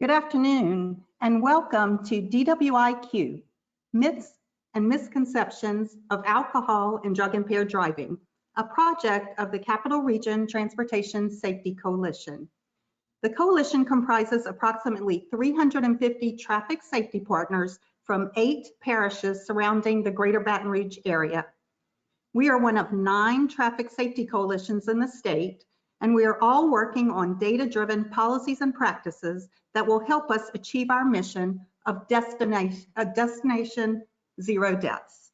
Good afternoon and welcome to DWIQ, Myths and Misconceptions of Alcohol and Drug Impaired Driving, a project of the Capital Region Transportation Safety Coalition. The coalition comprises approximately 350 traffic safety partners from 8 parishes surrounding the greater Baton Rouge area. We are one of 9 traffic safety coalitions in the state, and we are all working on data-driven policies and practices that will help us achieve our mission of destination zero deaths.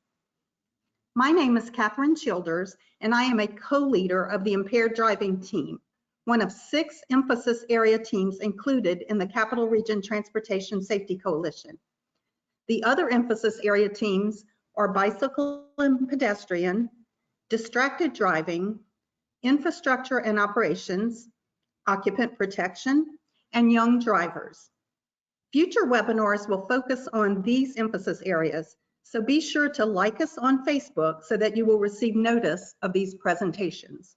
My name is Catherine Childers, and I am a co-leader of the Impaired Driving team, one of 6 emphasis area teams included in the Capital Region Transportation Safety Coalition. The other emphasis area teams are bicycle and pedestrian, distracted driving, infrastructure and operations, occupant protection, and young drivers. Future webinars will focus on these emphasis areas, so be sure to like us on Facebook so that you will receive notice of these presentations.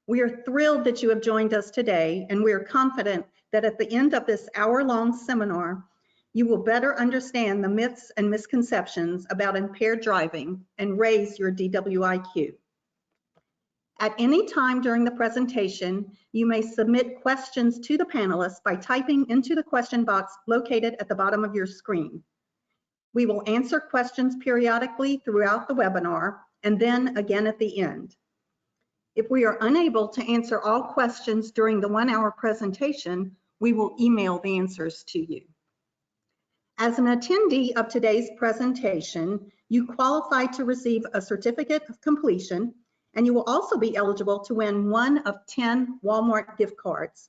We are thrilled that you have joined us today, and we are confident that at the end of this hour-long seminar, you will better understand the myths and misconceptions about impaired driving and raise your DWIQ. At any time during the presentation, you may submit questions to the panelists by typing into the question box located at the bottom of your screen. We will answer questions periodically throughout the webinar and then again at the end. If we are unable to answer all questions during the 1-hour presentation, we will email the answers to you. As an attendee of today's presentation, you qualify to receive a certificate of completion, and you will also be eligible to win 1 of 10 Walmart gift cards.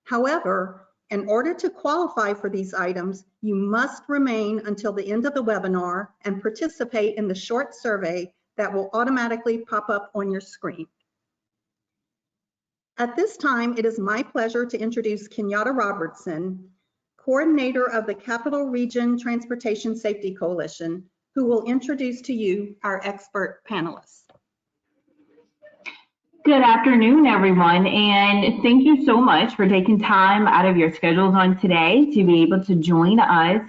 However, in order to qualify for these items, you must remain until the end of the webinar and participate in the short survey that will automatically pop up on your screen. At this time, it is my pleasure to introduce Kenyatta Robertson, coordinator of the Capital Region Transportation Safety Coalition, who will introduce to you our expert panelists. Good afternoon, everyone, and thank you so much for taking time out of your schedules on today to be able to join us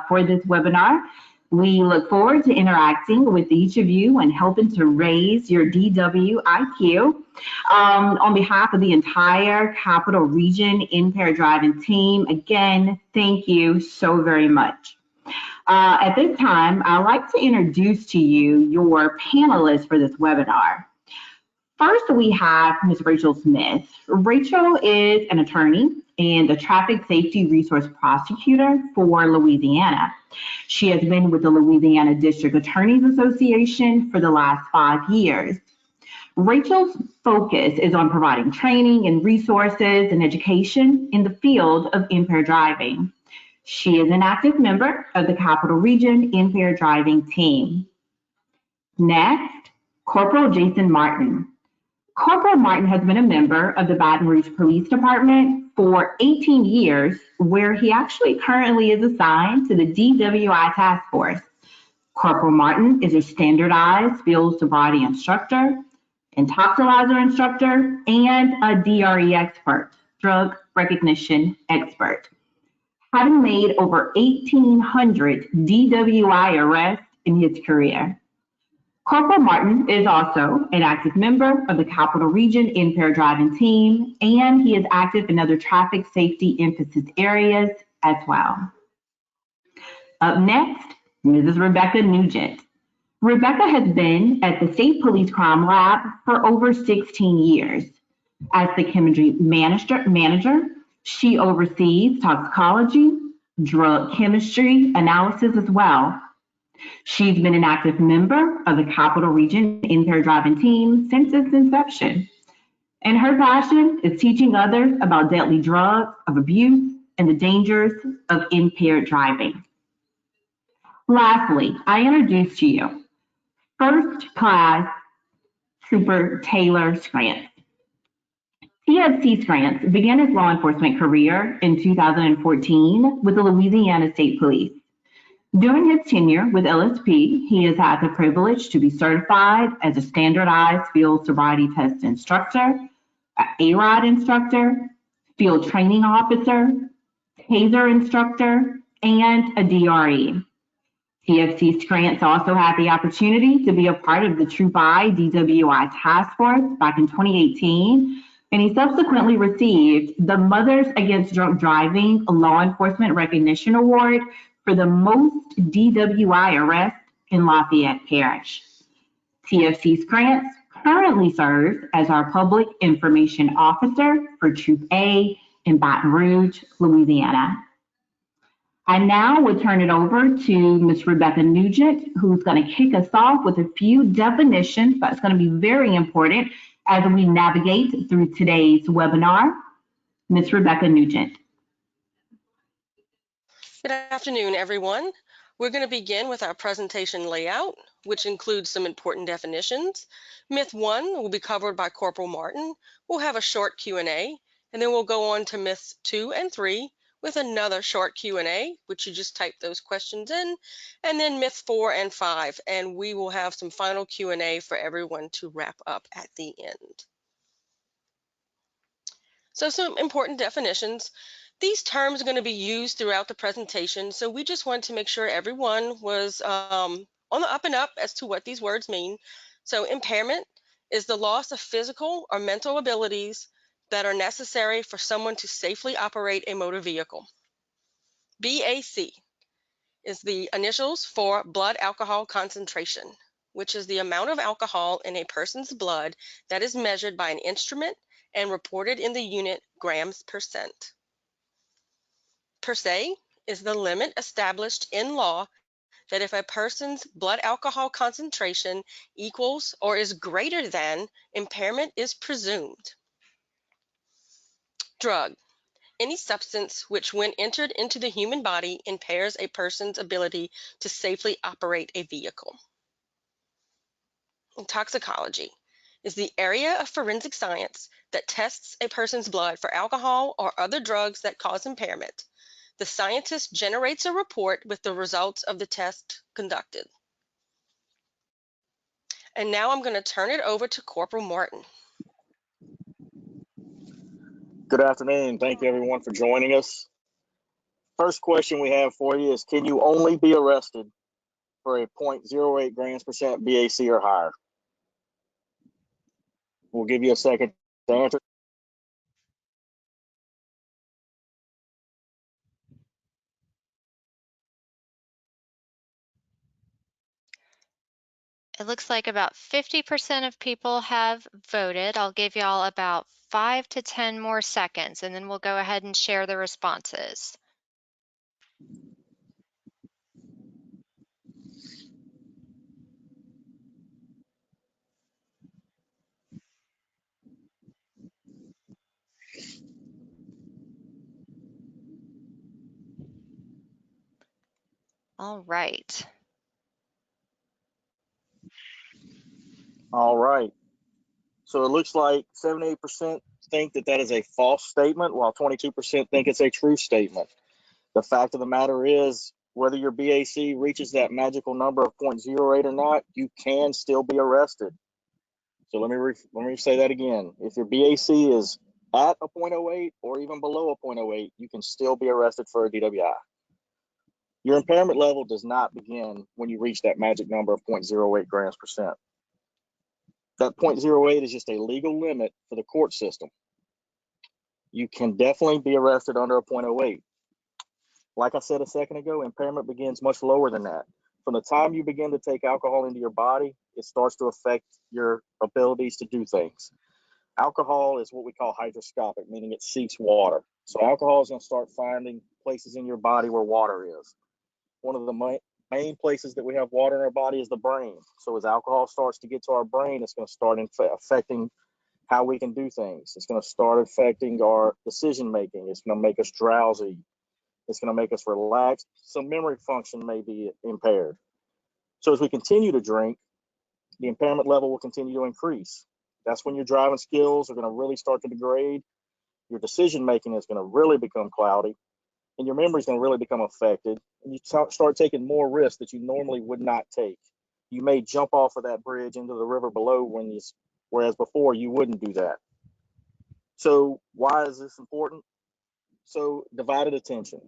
for this webinar. We look forward to interacting with each of you and helping to raise your DWIQ. On behalf of the entire Capital Region Impaired Driving team, again, thank you so very much. At this time, I'd like to introduce to you your panelists for this webinar. First, we have Ms. Rachel Smith. Rachel is an attorney and a traffic safety resource prosecutor for Louisiana. She has been with the Louisiana District Attorneys Association for the last 5 years. Rachel's focus is on providing training and resources and education in the field of impaired driving. She is an active member of the Capital Region Impaired Driving team. Next, Corporal Jason Martin. Corporal Martin has been a member of the Baton Rouge Police Department for 18 years, where he actually currently is assigned to the DWI Task Force. Corporal Martin is a standardized field sobriety instructor, intoxilizer instructor, and a DRE expert, drug recognition expert, having made over 1,800 DWI arrests in his career. Corporal Martin is also an active member of the Capital Region Impaired Driving team, and he is active in other traffic safety emphasis areas as well. Up next, Mrs. Rebecca Nugent. Rebecca has been at the State Police Crime Lab for over 16 years. As the chemistry manager, she oversees toxicology, drug chemistry analysis as well. She's been an active member of the Capital Region Impaired Driving team since its inception. And her passion is teaching others about deadly drugs of abuse and the dangers of impaired driving. Lastly, I introduce to you First Class Trooper Taylor Scrantz. TFC Scrantz began his law enforcement career in 2014 with the Louisiana State Police. During his tenure with LSP, he has had the privilege to be certified as a standardized field sobriety test instructor, an AROD instructor, field training officer, taser instructor, and a DRE. TFC's grants also had the opportunity to be a part of the Troop I DWI task force back in 2018, and he subsequently received the Mothers Against Drunk Driving Law Enforcement Recognition Award for the most DWI arrests in Lafayette Parish. TFC's grants currently serves as our Public Information Officer for Troop A in Baton Rouge, Louisiana. I now will turn it over to Ms. Rebecca Nugent, who's going to kick us off with a few definitions. That's going to be very important as we navigate through today's webinar. Ms. Rebecca Nugent. Good afternoon, everyone. We're going to begin with our presentation layout, which includes some important definitions. Myth 1 will be covered by Corporal Martin. We'll have a short Q&A, and then we'll go on to myths 2 and 3 with another short Q&A, which you just type those questions in, and then myths 4 and 5, and we will have some final Q&A for everyone to wrap up at the end. So some important definitions. These terms are going to be used throughout the presentation, so we just want to make sure everyone was on the up and up as to what these words mean. So impairment is the loss of physical or mental abilities that are necessary for someone to safely operate a motor vehicle. BAC is the initials for blood alcohol concentration, which is the amount of alcohol in a person's blood that is measured by an instrument and reported in the unit grams %. Per se is the limit established in law that if a person's blood alcohol concentration equals or is greater than, impairment is presumed. Drug, any substance which when entered into the human body impairs a person's ability to safely operate a vehicle. Toxicology is the area of forensic science that tests a person's blood for alcohol or other drugs that cause impairment. The scientist generates a report with the results of the test conducted. And now I'm going to turn it over to Corporal Martin. Good afternoon. Thank you everyone for joining us. First question we have for you is, can you only be arrested for a 0.08 grams % BAC or higher? We'll give you a second to answer. It looks like about 50% of people have voted. I'll give y'all about 5 to 10 more seconds, and then we'll go ahead and share the responses. All right. All right. So it looks like 78% think that that is a false statement, while 22% think it's a true statement. The fact of the matter is, whether your BAC reaches that magical number of 0.08 or not, you can still be arrested. So let me say that again. If your BAC is at a 0.08 or even below a 0.08, you can still be arrested for a DWI. Your impairment level does not begin when you reach that magic number of 0.08 grams %. That 0.08 is just a legal limit for the court system. You can definitely be arrested under a 0.08. Like I said a second ago, impairment begins much lower than that. From the time you begin to take alcohol into your body, it starts to affect your abilities to do things. Alcohol is what we call hydroscopic, meaning it seeks water. So alcohol is going to start finding places in your body where water is. One of the main places that we have water in our body is the brain. So as alcohol starts to get to our brain, it's going to start affecting how we can do things. It's going to start affecting our decision making. It's going to make us drowsy. It's going to make us relaxed. Some memory function may be impaired. So as we continue to drink, the impairment level will continue to increase. That's when your driving skills are going to really start to degrade. Your decision making is going to really become cloudy, and your memory is going to really become affected. And you start taking more risks that you normally would not take. You may jump off of that bridge into the river below whereas before you wouldn't do that. So why is this important? So divided attention.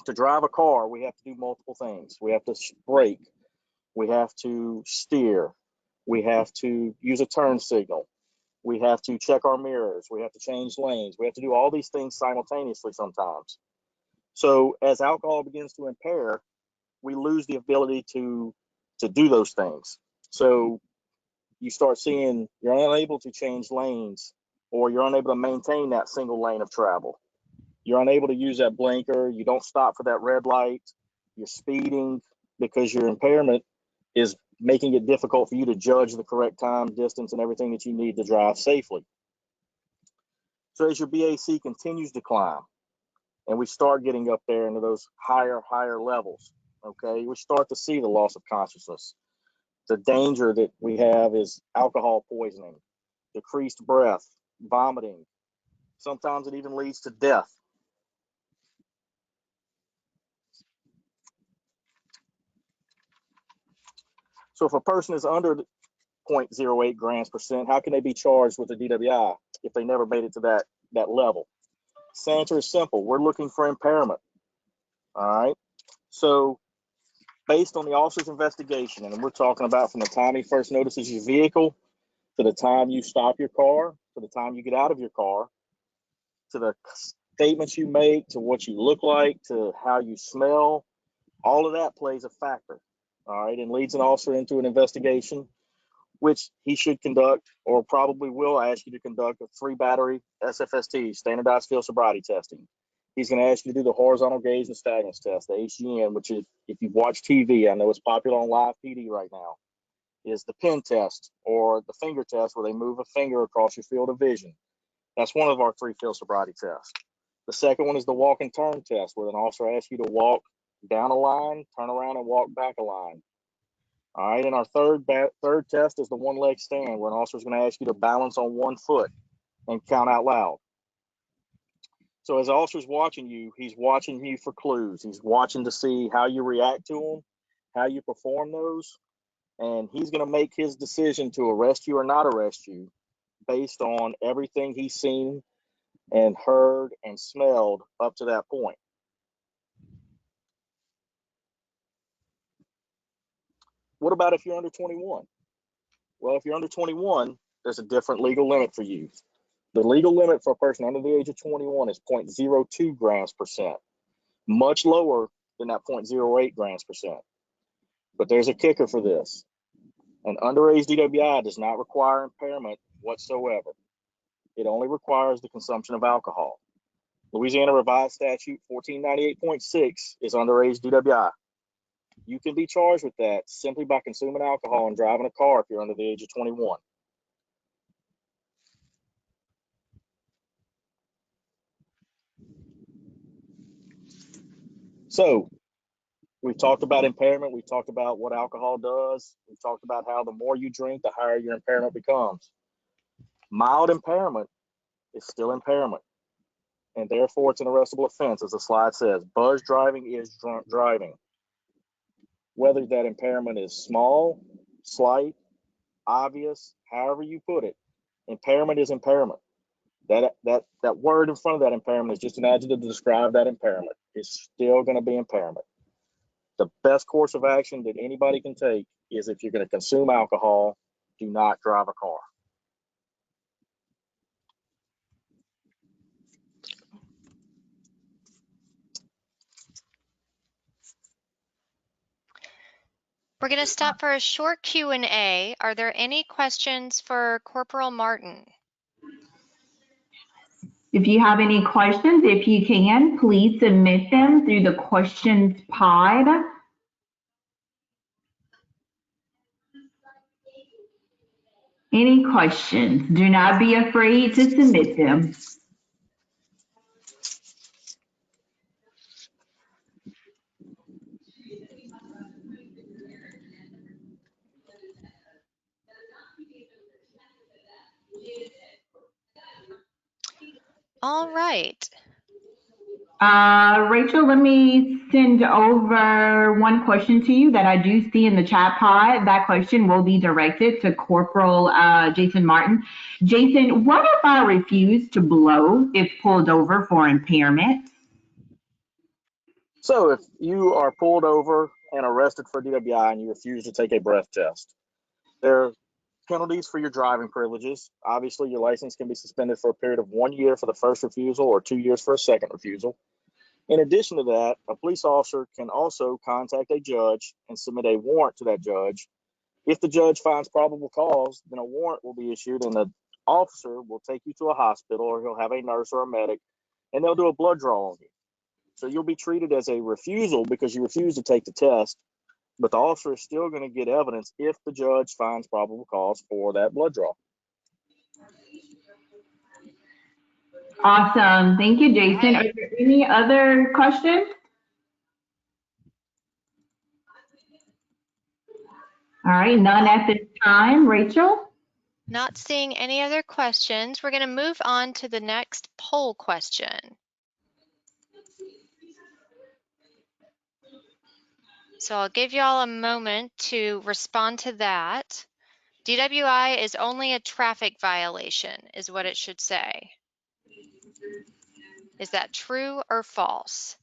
To drive a car, we have to do multiple things. We have to brake. We have to steer. We have to use a turn signal. We have to check our mirrors. We have to change lanes. We have to do all these things simultaneously sometimes. So as alcohol begins to impair, we lose the ability to do those things. So you start seeing you're unable to change lanes, or you're unable to maintain that single lane of travel. You're unable to use that blinker. You don't stop for that red light. You're speeding because your impairment is making it difficult for you to judge the correct time, distance, and everything that you need to drive safely. So as your BAC continues to climb, and we start getting up there into those higher levels, okay, we start to see the loss of consciousness. The danger that we have is alcohol poisoning, decreased breath, vomiting. Sometimes it even leads to death. So if a person is under 0.08 grams percent, how can they be charged with a DWI if they never made it to that level? The answer is simple. We're looking for impairment. All right. So based on the officer's investigation, and we're talking about from the time he first notices your vehicle to the time you stop your car, to the time you get out of your car, to the statements you make, to what you look like, to how you smell, all of that plays a factor. All right, and leads an officer into an investigation, which he should conduct, or probably will ask you to conduct, a 3-battery SFST, standardized field sobriety testing. He's going to ask you to do the horizontal gauge and stagnance test, the HGN, which is, if you've watched TV, I know it's popular on live PD right now, is the pin test or the finger test, where they move a finger across your field of vision. That's one of our 3 field sobriety tests. The second one is the walk and turn test, where an officer asks you to walk down a line, turn around, and walk back a line. All right, and our third test is the 1-leg stand, where an officer is going to ask you to balance on 1 foot and count out loud. So as the officer's watching you, he's watching you for clues. He's watching to see how you react to them, how you perform those, and he's going to make his decision to arrest you or not arrest you based on everything he's seen and heard and smelled up to that point. What about if you're under 21? Well, if you're under 21, there's a different legal limit for you. The legal limit for a person under the age of 21 is 0.02 grams percent, much lower than that 0.08 grams percent. But there's a kicker for this. An underage DWI does not require impairment whatsoever. It only requires the consumption of alcohol. Louisiana Revised Statute 1498.6 is underage DWI. You can be charged with that simply by consuming alcohol and driving a car if you're under the age of 21. So we've talked about impairment. We've talked about what alcohol does. We've talked about how the more you drink, the higher your impairment becomes. Mild impairment is still impairment, and therefore it's an arrestable offense, as the slide says. Buzz driving is drunk driving. Whether that impairment is small, slight, obvious, however you put it, impairment is impairment. That word in front of that impairment is just an adjective to describe that impairment. It's still going to be impairment. The best course of action that anybody can take is, if you're going to consume alcohol, do not drive a car. We're going to stop for a short Q&A. Are there any questions for Corporal Martin? If you have any questions, if you can, please submit them through the questions pod. Any questions? Do not be afraid to submit them. All right. Rachel, let me send over one question to you that I do see in the chat pod. That question will be directed to Corporal Jason Martin. Jason, what if I refuse to blow if pulled over for impairment? So if you are pulled over and arrested for DWI and you refuse to take a breath test, there are penalties for your driving privileges. Obviously, your license can be suspended for a period of 1 year for the first refusal or 2 years for a second refusal. In addition to that, a police officer can also contact a judge and submit a warrant to that judge. If the judge finds probable cause, then a warrant will be issued and the officer will take you to a hospital, or he'll have a nurse or a medic, and they'll do a blood draw on you. So you'll be treated as a refusal because you refuse to take the test, but the officer is still going to get evidence if the judge finds probable cause for that blood draw. Awesome. Thank you, Jason. Are there any other questions? All right, none at this time. Rachel? Not seeing any other questions. We're going to move on to the next poll question. So I'll give y'all a moment to respond to that. DWI is only a traffic violation, is what it should say. Is that true or false?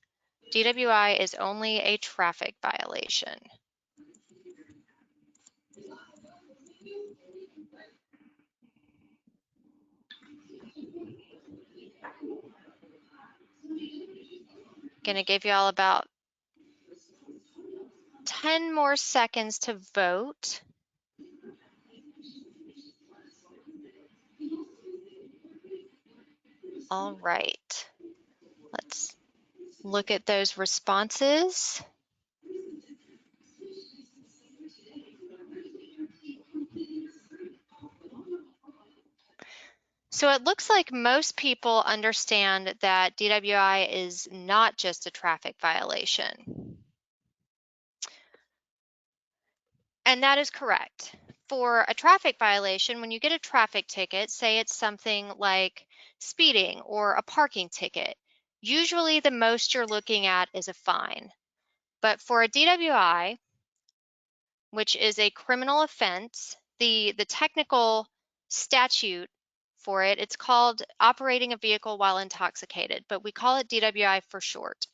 DWI is only a traffic violation. Gonna give y'all about 10 more seconds to vote. All right, let's look at those responses. So it looks like most people understand that DWI is not just a traffic violation. And that is correct. For a traffic violation, when you get a traffic ticket, say it's something like speeding or a parking ticket, usually the most you're looking at is a fine. But for a DWI, which is a criminal offense, the technical statute for it, it's called operating a vehicle while intoxicated, but we call it DWI for short.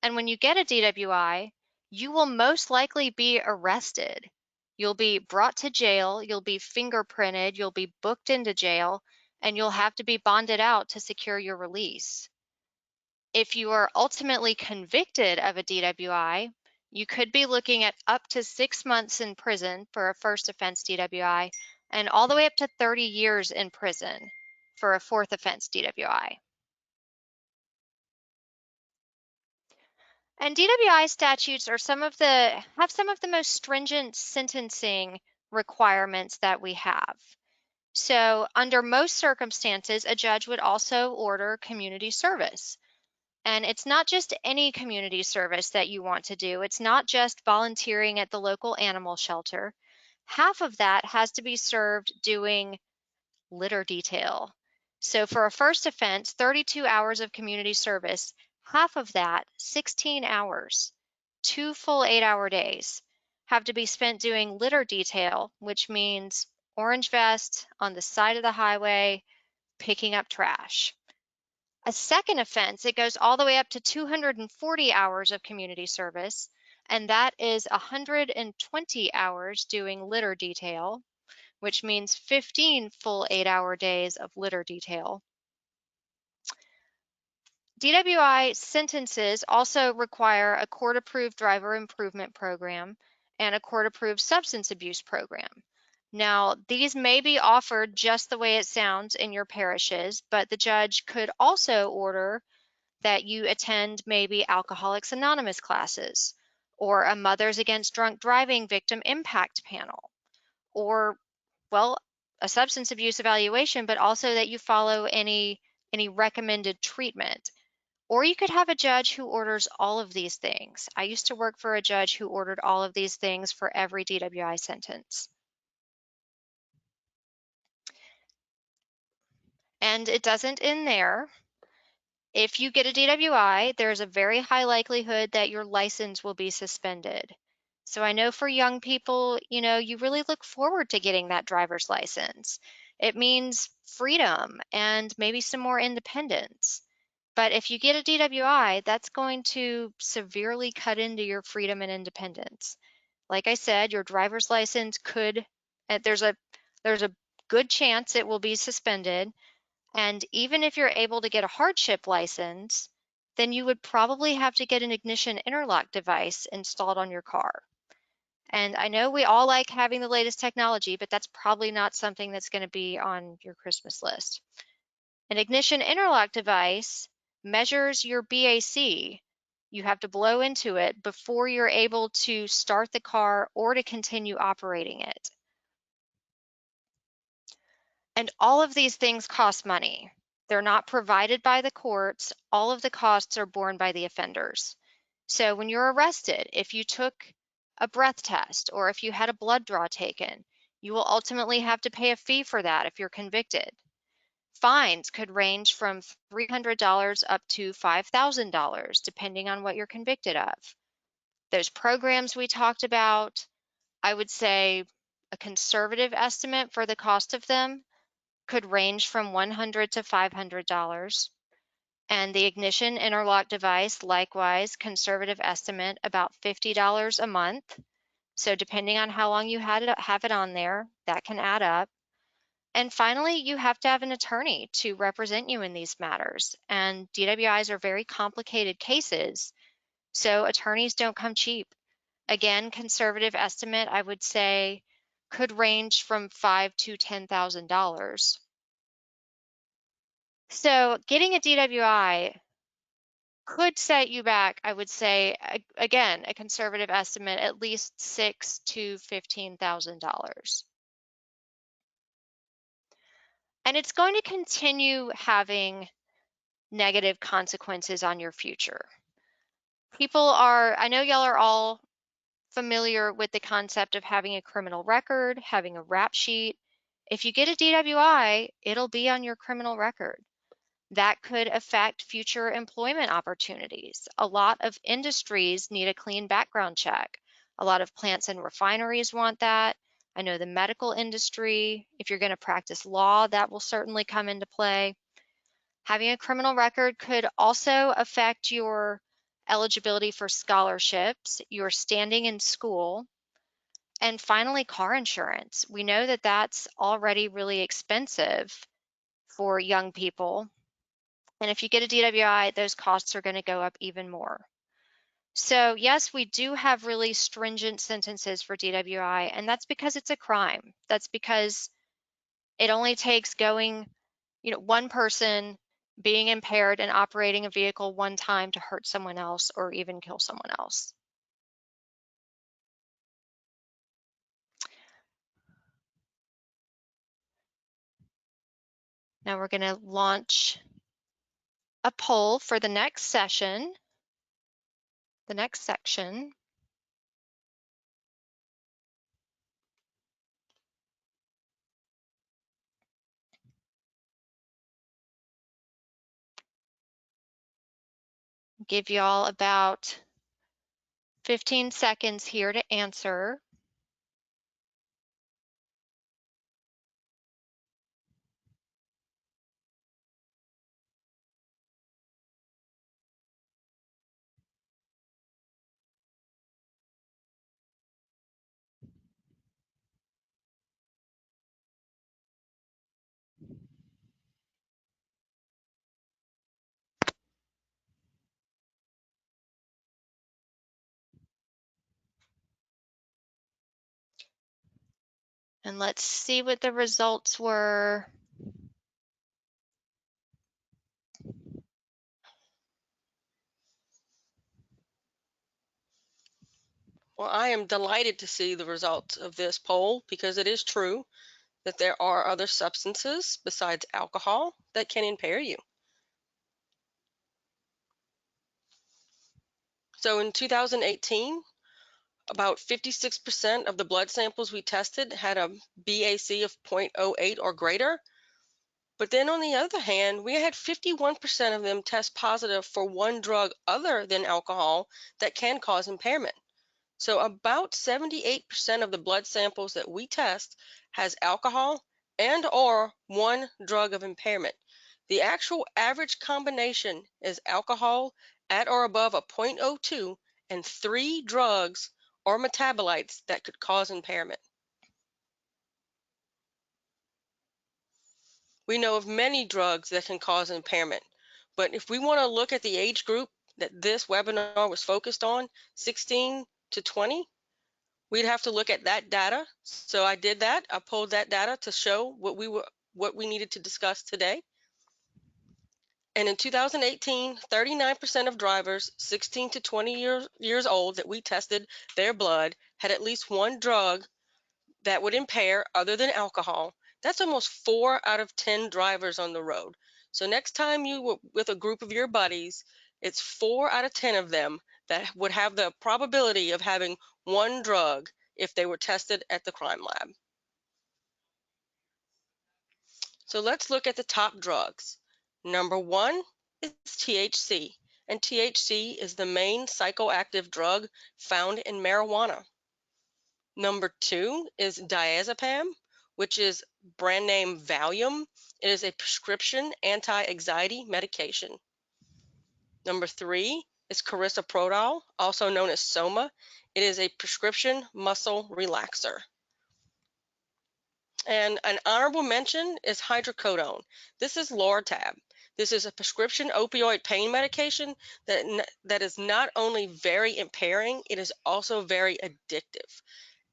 And when you get a DWI, you will most likely be arrested. You'll be brought to jail, you'll be fingerprinted, you'll be booked into jail, and you'll have to be bonded out to secure your release. If you are ultimately convicted of a DWI, you could be looking at up to 6 months in prison for a first offense DWI and all the way up to 30 years in prison for a fourth offense DWI. And DWI statutes are have some of the most stringent sentencing requirements that we have. So under most circumstances, a judge would also order community service. And it's not just any community service that you want to do. It's not just volunteering at the local animal shelter. Half of that has to be served doing litter detail. So for a first offense, 32 hours of community service, half of that, 16 hours, 2 full 8-hour days, have to be spent doing litter detail, which means orange vest on the side of the highway, picking up trash. A second offense, it goes all the way up to 240 hours of community service, and that is 120 hours doing litter detail, which means 15 full 8-hour days of litter detail. DWI sentences also require a court-approved driver improvement program and a court-approved substance abuse program. Now, these may be offered just the way it sounds in your parishes, but the judge could also order that you attend maybe Alcoholics Anonymous classes or a Mothers Against Drunk Driving Victim Impact panel, or, well, a substance abuse evaluation, but also that you follow any recommended treatment. Or you could have a judge who orders all of these things. I used to work for a judge who ordered all of these things for every DWI sentence. And it doesn't end there. If you get a DWI, there's a very high likelihood that your license will be suspended. So I know for young people, you really look forward to getting that driver's license. It means freedom and maybe some more independence. But if you get a DWI, that's going to severely cut into your freedom and independence. Like I said, your driver's license could, there's a good chance it will be suspended. And even if you're able to get a hardship license, then you would probably have to get an ignition interlock device installed on your car. And I know we all like having the latest technology, but that's probably not something that's going to be on your Christmas list. An ignition interlock device measures your BAC. You have to blow into it before you're able to start the car or to continue operating it. And all of these things cost money. They're not provided by the courts. All of the costs are borne by the offenders. So when you're arrested, if you took a breath test or if you had a blood draw taken, you will ultimately have to pay a fee for that if you're convicted. Fines could range from $300 up to $5,000, depending on what you're convicted of. Those programs we talked about, I would say a conservative estimate for the cost of them could range from $100 to $500. And the ignition interlock device, likewise, conservative estimate about $50 a month. So depending on how long you have it on there, that can add up. And finally, you have to have an attorney to represent you in these matters. And DWIs are very complicated cases, so attorneys don't come cheap. Again, conservative estimate, I would say, could range from $5,000 to $10,000. So getting a DWI could set you back, I would say, again, a conservative estimate, at least $6,000 to $15,000. And it's going to continue having negative consequences on your future. I know y'all are all familiar with the concept of having a criminal record, having a rap sheet. If you get a DWI, it'll be on your criminal record. That could affect future employment opportunities. A lot of industries need a clean background check. A lot of plants and refineries want that. I know the medical industry, if you're going to practice law, that will certainly come into play. Having a criminal record could also affect your eligibility for scholarships, your standing in school, and finally, car insurance. We know that that's already really expensive for young people. And if you get a DWI, those costs are going to go up even more. So yes, we do have really stringent sentences for DWI, and that's because it's a crime. That's because it only takes one person being impaired and operating a vehicle one time to hurt someone else or even kill someone else. Now we're going to launch a poll for the next session, the next section. Give y'all about 15 seconds here to answer. And let's see what the results were. Well, I am delighted to see the results of this poll because it is true that there are other substances besides alcohol that can impair you. So in 2018, about 56% of the blood samples we tested had a BAC of 0.08 or greater. But then on the other hand, we had 51% of them test positive for one drug other than alcohol that can cause impairment. So about 78% of the blood samples that we test has alcohol and or one drug of impairment. The actual average combination is alcohol at or above a 0.02 and 3 drugs or metabolites that could cause impairment. We know of many drugs that can cause impairment, but if we want to look at the age group that this webinar was focused on, 16 to 20, we'd have to look at that data. So I did that. I pulled that data to show what we needed to discuss today. And in 2018, 39% of drivers 16 to 20 years old that we tested their blood had at least one drug that would impair other than alcohol. That's almost 4 out of 10 drivers on the road. So next time you were with a group of your buddies, it's 4 out of 10 of them that would have the probability of having one drug if they were tested at the crime lab. So let's look at the top drugs. Number 1 is THC, and THC is the main psychoactive drug found in marijuana. Number 2 is diazepam, which is brand name Valium. It is a prescription anti-anxiety medication. Number 3 is carisoprodol, also known as Soma. It is a prescription muscle relaxer. And an honorable mention is hydrocodone. This is Lortab. This is a prescription opioid pain medication that is not only very impairing, it is also very addictive.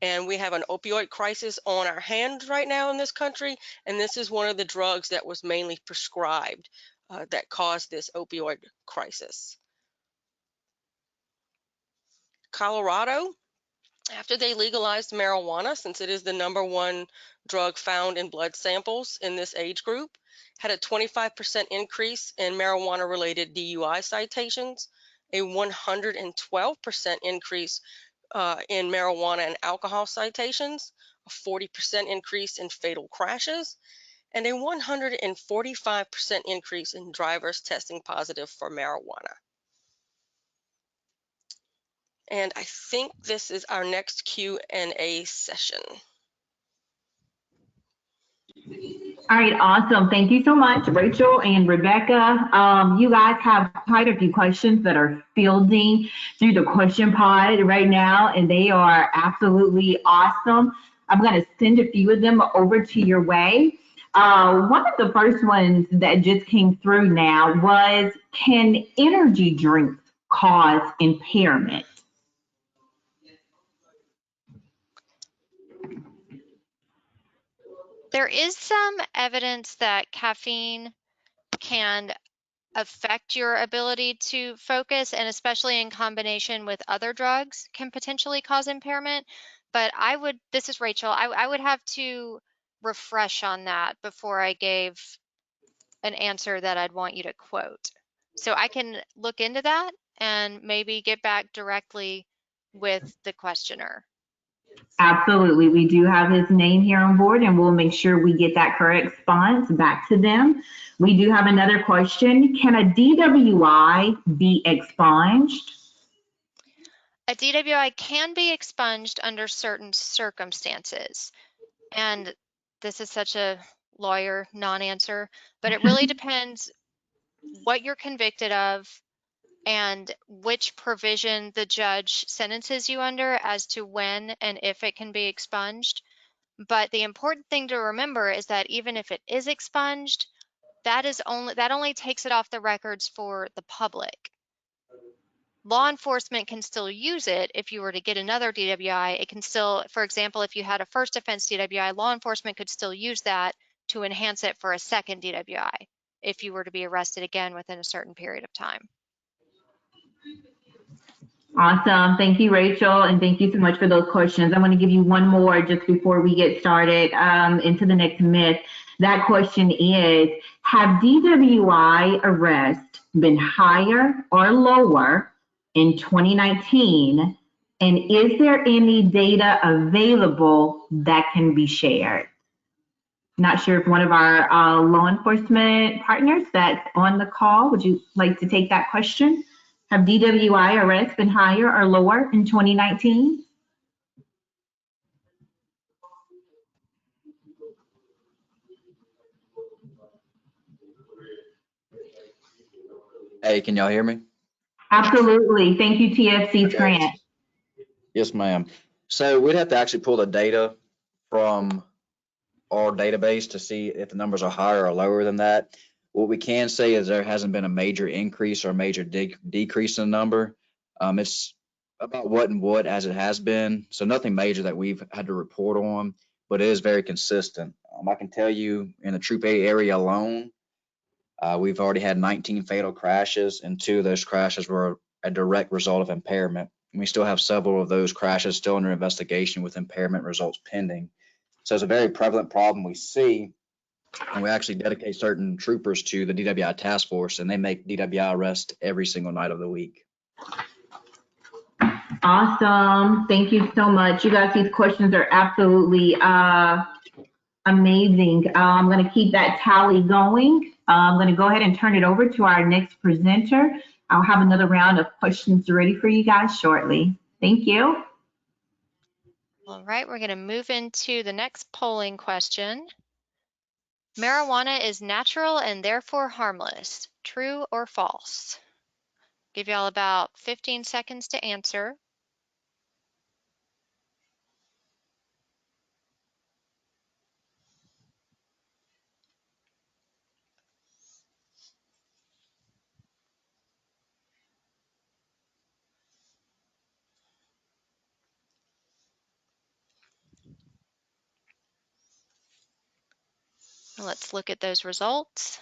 And we have an opioid crisis on our hands right now in this country, and this is one of the drugs that was mainly prescribed that caused this opioid crisis. Colorado, after they legalized marijuana, since it is the #1 drug found in blood samples in this age group, had a 25% increase in marijuana-related DUI citations, a 112% increase in marijuana and alcohol citations, a 40% increase in fatal crashes, and a 145% increase in drivers testing positive for marijuana. And I think this is our next Q&A session. All right, awesome. Thank you so much, Rachel and Rebecca. You guys have quite a few questions that are fielding through the question pod right now, and they are absolutely awesome. I'm going to send a few of them over to your way. One of the first ones that just came through now was, can energy drinks cause impairment? There is some evidence that caffeine can affect your ability to focus, and especially in combination with other drugs can potentially cause impairment. But this is Rachel, I would have to refresh on that before I gave an answer that I'd want you to quote. So I can look into that and maybe get back directly with the questioner. Absolutely. We do have his name here on board, and we'll make sure we get that correct response back to them. We do have another question. Can a DWI be expunged? A DWI can be expunged under certain circumstances. And this is such a lawyer non-answer, but it really depends what you're convicted of and which provision the judge sentences you under as to when and if it can be expunged. But the important thing to remember is that even if it is expunged, that only takes it off the records for the public. Law enforcement can still use it if you were to get another DWI. It can still, for example, if you had a first offense DWI, law enforcement could still use that to enhance it for a second DWI if you were to be arrested again within a certain period of time. Awesome. Thank you, Rachel, and thank you so much for those questions. I'm going to give you one more just before we get started into the next myth. That question is, have DWI arrests been higher or lower in 2019? And is there any data available that can be shared? Not sure if one of our law enforcement partners that's on the call, would you like to take that question? Have DWI arrests been higher or lower in 2019? Hey, can y'all hear me? Absolutely. Thank you, TFC's Okay. Grant. Yes, ma'am. So we'd have to actually pull the data from our database to see if the numbers are higher or lower than that. What we can say is there hasn't been a major increase or major decrease in the number. It's about what as it has been. So nothing major that we've had to report on, but it is very consistent. I can tell you in the Troop A area alone, we've already had 19 fatal crashes, and 2 of those crashes were a direct result of impairment. And we still have several of those crashes still under investigation with impairment results pending. So it's a very prevalent problem we see, and we actually dedicate certain troopers to the DWI task force, and they make DWI arrests every single night of the week. Awesome. Thank you so much. You guys, these questions are absolutely amazing. I'm going to keep that tally going. I'm going to go ahead and turn it over to our next presenter. I'll have another round of questions ready for you guys shortly. Thank you. All right, we're going to move into the next polling question. Marijuana is natural and therefore harmless. True or false? Give y'all about 15 seconds to answer. Let's look at those results.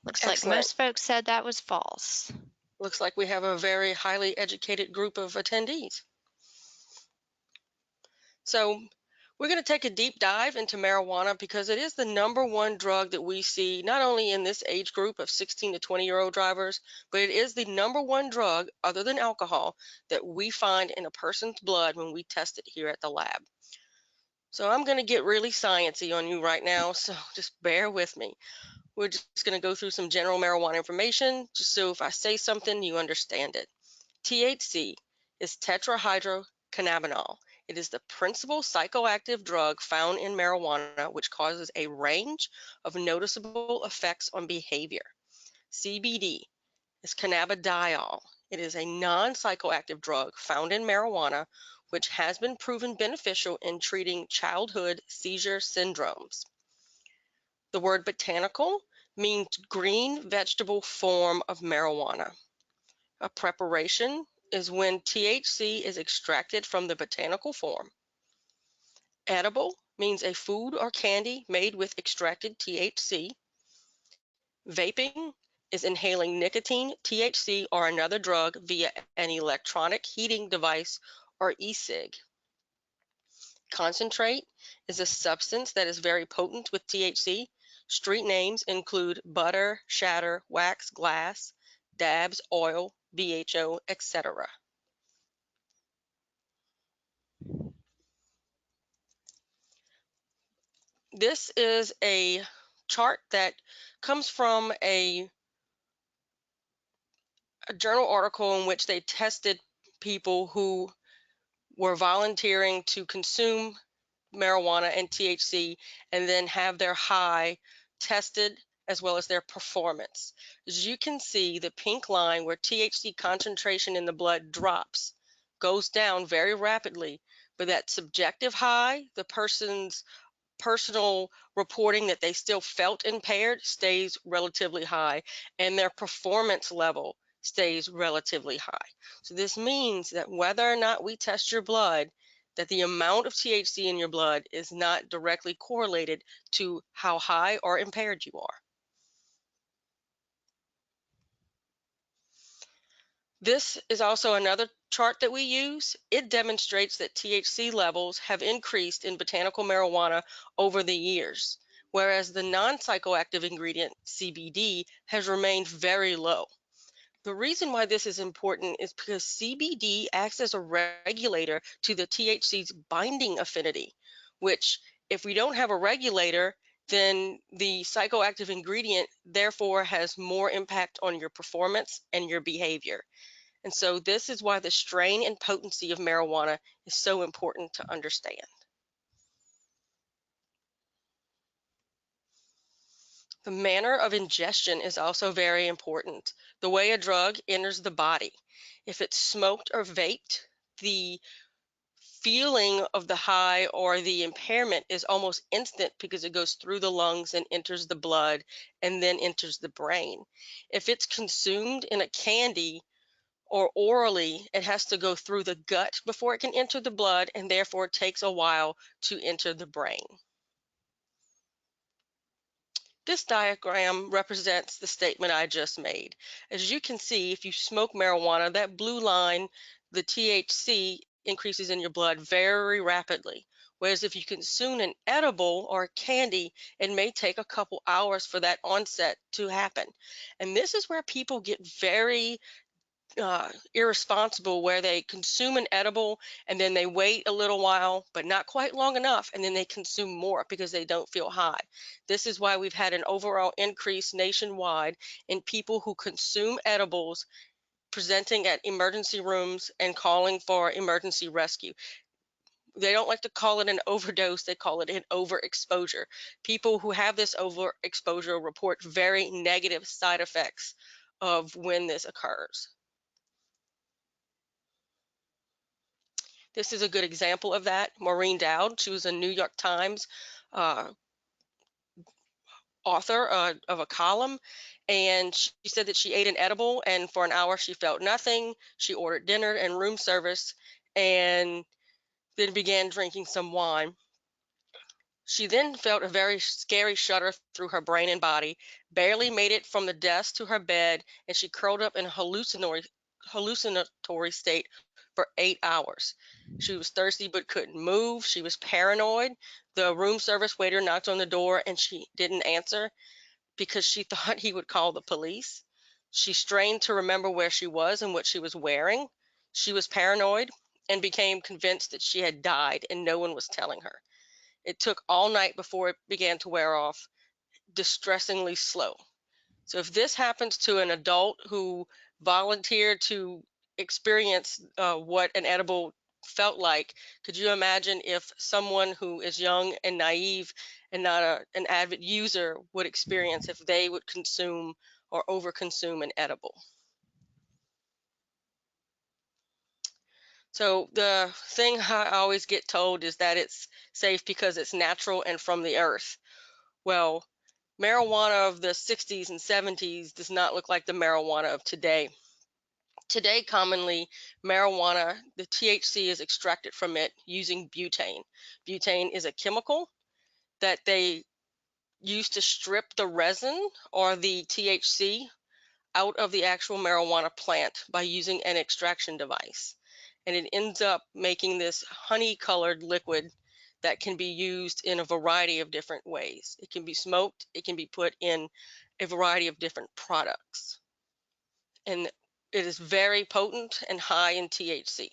Looks like Excellent. most folks said that was false. Looks like we have a very highly educated group of attendees. So we're going to take a deep dive into marijuana because it is the #1 drug that we see not only in this age group of 16 to 20-year-old drivers, but it is the #1 drug other than alcohol that we find in a person's blood when we test it here at the lab. So I'm going to get really sciencey on you right now, so just bear with me. We're just going to go through some general marijuana information, just so if I say something, you understand it. THC is tetrahydrocannabinol. It is the principal psychoactive drug found in marijuana, which causes a range of noticeable effects on behavior. CBD is cannabidiol. It is a non-psychoactive drug found in marijuana, which has been proven beneficial in treating childhood seizure syndromes. The word botanical means green vegetable form of marijuana. A preparation is when THC is extracted from the botanical form. Edible means a food or candy made with extracted THC. Vaping is inhaling nicotine, THC, or another drug via an electronic heating device or e-cig. Concentrate is a substance that is very potent with THC. Street names include butter, shatter, wax, glass, dabs, oil, BHO, etc. This is a chart that comes from a journal article in which they tested people who were volunteering to consume marijuana and THC and then have their high tested as well as their performance. As you can see, the pink line where THC concentration in the blood drops goes down very rapidly, but that subjective high, the person's personal reporting that they still felt impaired, stays relatively high, and their performance level stays relatively high. So this means that whether or not we test your blood, that the amount of THC in your blood is not directly correlated to how high or impaired you are. This is also another chart that we use. It demonstrates that THC levels have increased in botanical marijuana over the years, whereas the non-psychoactive ingredient, CBD, has remained very low. The reason why this is important is because CBD acts as a regulator to the THC's binding affinity, which if we don't have a regulator, then the psychoactive ingredient therefore has more impact on your performance and your behavior. And so this is why the strain and potency of marijuana is so important to understand. The manner of ingestion is also very important. The way a drug enters the body. If it's smoked or vaped, the feeling of the high or the impairment is almost instant because it goes through the lungs and enters the blood and then enters the brain. If it's consumed in a candy or orally, it has to go through the gut before it can enter the blood, and therefore it takes a while to enter the brain. This diagram represents the statement I just made. As you can see, if you smoke marijuana, that blue line, the THC, increases in your blood very rapidly. Whereas if you consume an edible or a candy, it may take a couple hours for that onset to happen. And this is where people get very irresponsible, where they consume an edible and then they wait a little while, but not quite long enough, and then they consume more because they don't feel high. This is why we've had an overall increase nationwide in people who consume edibles presenting at emergency rooms and calling for emergency rescue. They don't like to call it an overdose, they call it an overexposure. People who have this overexposure report very negative side effects of when this occurs. This is a good example of that. Maureen Dowd, she was a New York Times author of a column, and she said that she ate an edible and for an hour she felt nothing. She ordered dinner and room service and then began drinking some wine. She then felt a very scary shudder through her brain and body, barely made it from the desk to her bed, and she curled up in a hallucinatory state for 8 hours. She was thirsty but couldn't move. She was paranoid. The room service waiter knocked on the door and she didn't answer because she thought he would call the police. She strained to remember where she was and what she was wearing. She was paranoid and became convinced that she had died and no one was telling her. It took all night before it began to wear off, distressingly slow. So if this happens to an adult who volunteered to experience what an edible felt like, could you imagine if someone who is young and naive and not an avid user would experience if they would consume or overconsume an edible? So the thing I always get told is that it's safe because it's natural and from the earth. Well, marijuana of the 60s and 70s does not look like the marijuana of today. Today, commonly, marijuana, the THC is extracted from it using butane. Butane is a chemical that they use to strip the resin or the THC out of the actual marijuana plant by using an extraction device. And it ends up making this honey-colored liquid that can be used in a variety of different ways. It can be smoked, it can be put in a variety of different products. And it is very potent and high in THC.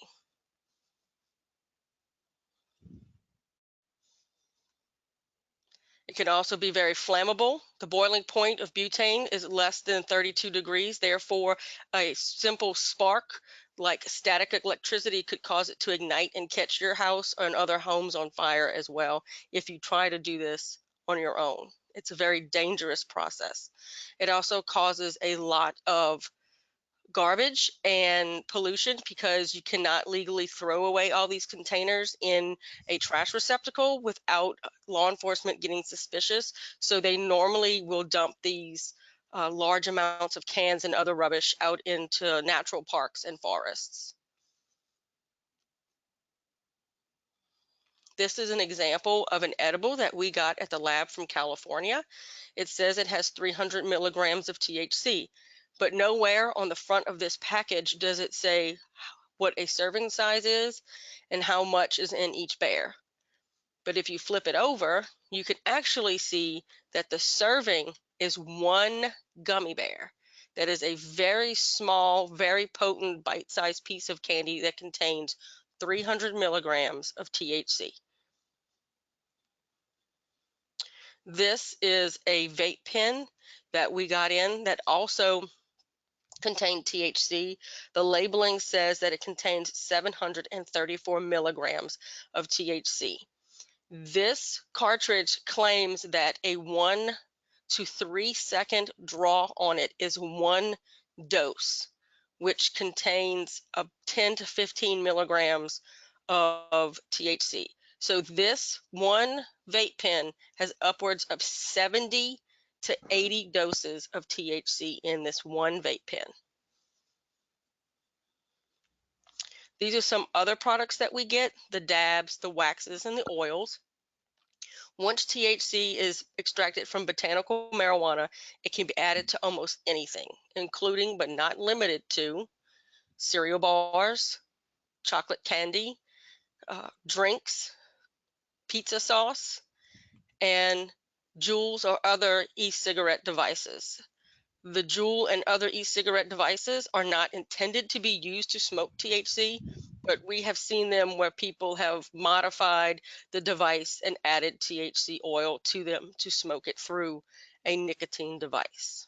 It can also be very flammable. The boiling point of butane is less than 32 degrees. Therefore, a simple spark like static electricity could cause it to ignite and catch your house and other homes on fire as well if you try to do this on your own. It's a very dangerous process. It also causes a lot of garbage and pollution because you cannot legally throw away all these containers in a trash receptacle without law enforcement getting suspicious. So they normally will dump these large amounts of cans and other rubbish out into natural parks and forests. This is an example of an edible that we got at the lab from California. It says it has 300 milligrams of THC, but nowhere on the front of this package does it say what a serving size is and how much is in each bear. But if you flip it over, you can actually see that the serving is one gummy bear. That is a very small, very potent, bite-sized piece of candy that contains 300 milligrams of THC. This is a vape pen that we got in that also contained THC. The labeling says that it contains 734 milligrams of THC. This cartridge claims that a 1 to 3 second draw on it is one dose, which contains 10 to 15 milligrams of THC. So this one vape pen has upwards of 70 to 80 doses of THC in this one vape pen. These are some other products that we get, the dabs, the waxes, and the oils. Once THC is extracted from botanical marijuana, it can be added to almost anything, including but not limited to cereal bars, chocolate candy, drinks, pizza sauce, and Juuls or other e-cigarette devices. The Juul and other e-cigarette devices are not intended to be used to smoke THC, but we have seen them where people have modified the device and added THC oil to them to smoke it through a nicotine device.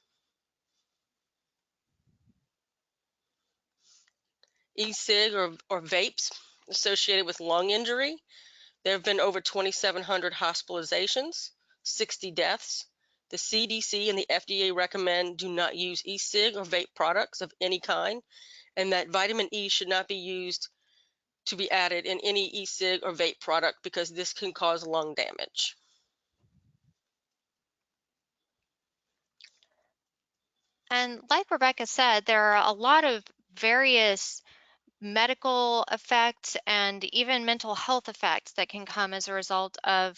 E-cig or vapes associated with lung injury. There have been over 2,700 hospitalizations, 60 deaths. The CDC and the FDA recommend do not use e-cig or vape products of any kind, and that vitamin E should not be used to be added in any e-cig or vape product because this can cause lung damage. And like Rebecca said, there are a lot of various medical effects and even mental health effects that can come as a result of